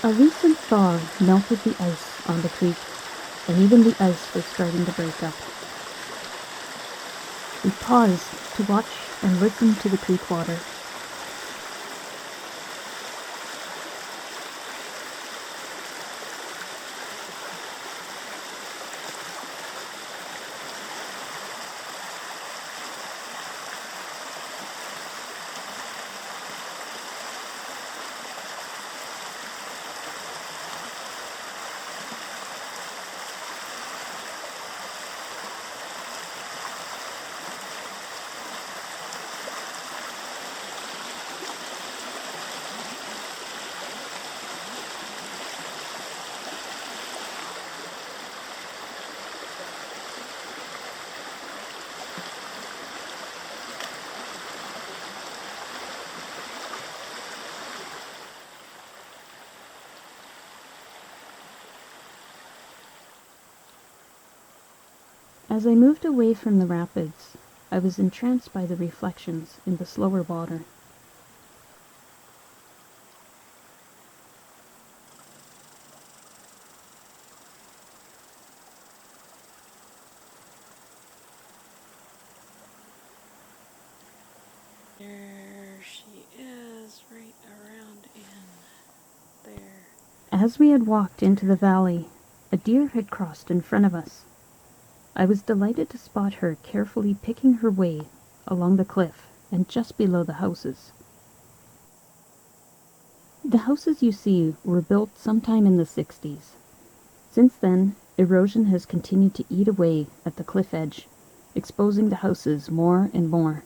A recent thaw melted the ice on the creek, and even the ice was starting to break up. We paused to watch and listen to the creek water. As I moved away from the rapids, I was entranced by the reflections in the slower water. There she is, right around in there. As we had walked into the valley, a deer had crossed in front of us. I was delighted to spot her carefully picking her way along the cliff and just below the houses. The houses you see were built sometime in the 60s. Since then, erosion has continued to eat away at the cliff edge, exposing the houses more and more.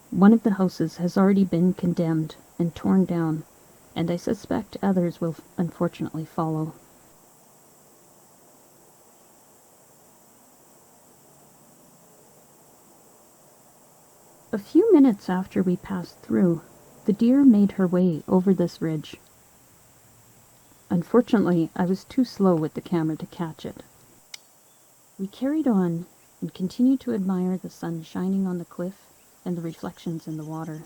One of the houses has already been condemned and torn down, and I suspect others will unfortunately follow. A few minutes after we passed through, the deer made her way over this ridge. Unfortunately, I was too slow with the camera to catch it. We carried on and continued to admire the sun shining on the cliff and the reflections in the water.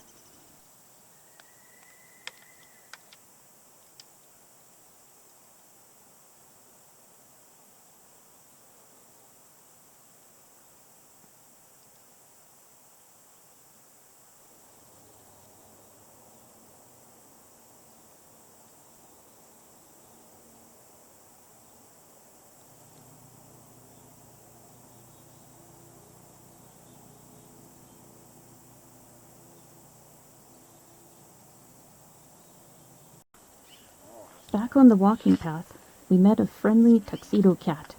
Back on the walking path, we met a friendly tuxedo cat.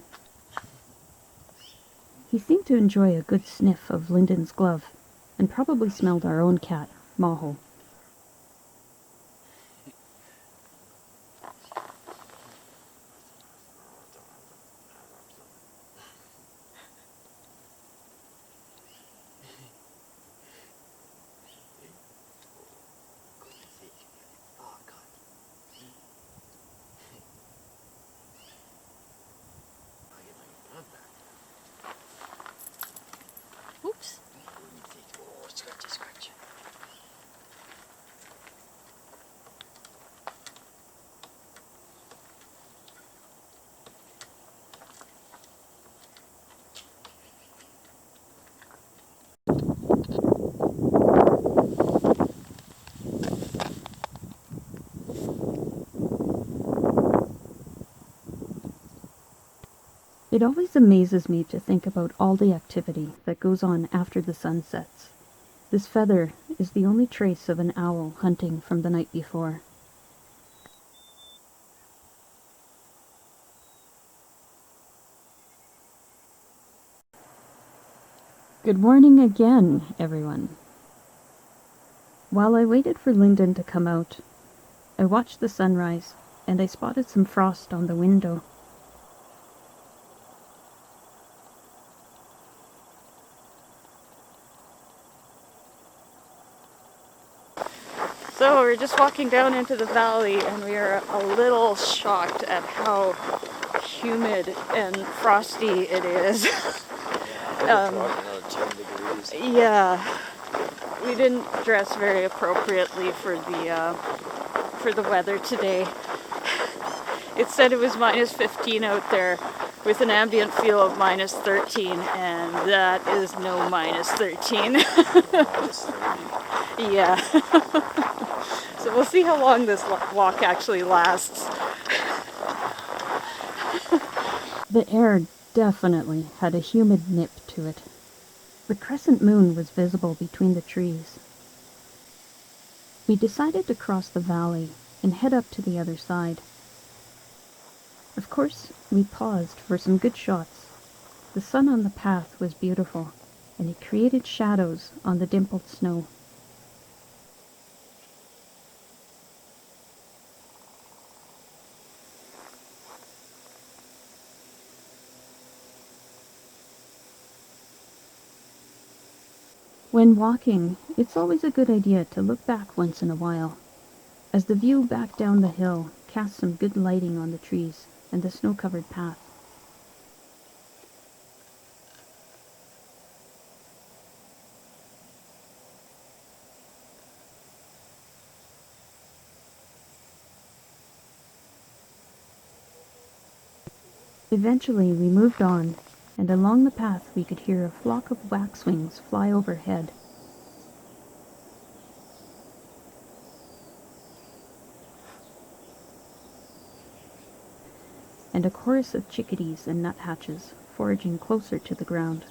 He seemed to enjoy a good sniff of Lyndon's glove, and probably smelled our own cat, Maho. Oops. Oh, scratchy, scratchy. It always amazes me to think about all the activity that goes on after the sun sets. This feather is the only trace of an owl hunting from the night before. Good morning again, everyone. While I waited for Lyndon to come out, I watched the sunrise, and I spotted some frost on the window. So we're just walking down into the valley and we are a little shocked at how humid and frosty it is. Another 10 degrees. Yeah, we didn't dress very appropriately for the weather today. It said it was minus 15 out there with an ambient feel of minus 13, and that is no minus 13. Minus 30. Yeah. So we'll see how long this walk actually lasts. The air definitely had a humid nip to it. The crescent moon was visible between the trees. We decided to cross the valley and head up to the other side. Of course, we paused for some good shots. The sun on the path was beautiful, and it created shadows on the dimpled snow. When walking, it's always a good idea to look back once in a while, as the view back down the hill casts some good lighting on the trees and the snow-covered path. Eventually we moved on, and along the path we could hear a flock of waxwings fly overhead. And a chorus of chickadees and nuthatches foraging closer to the ground.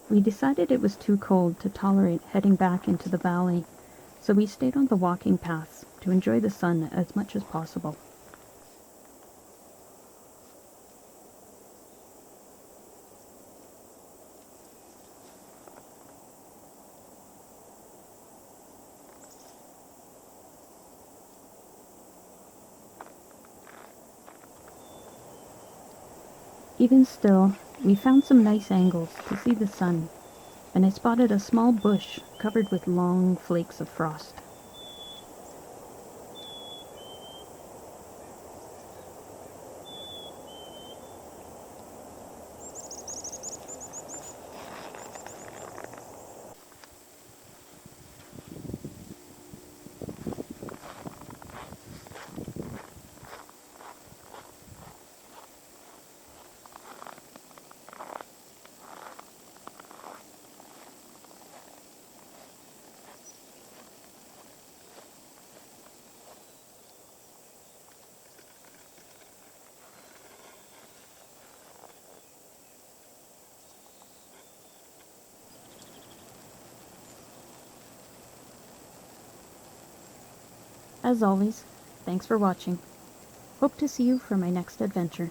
We decided it was too cold to tolerate heading back into the valley, so we stayed on the walking paths to enjoy the sun as much as possible. Even still, we found some nice angles to see the sun, and I spotted a small bush covered with long flakes of frost. As always, thanks for watching. Hope to see you for my next adventure.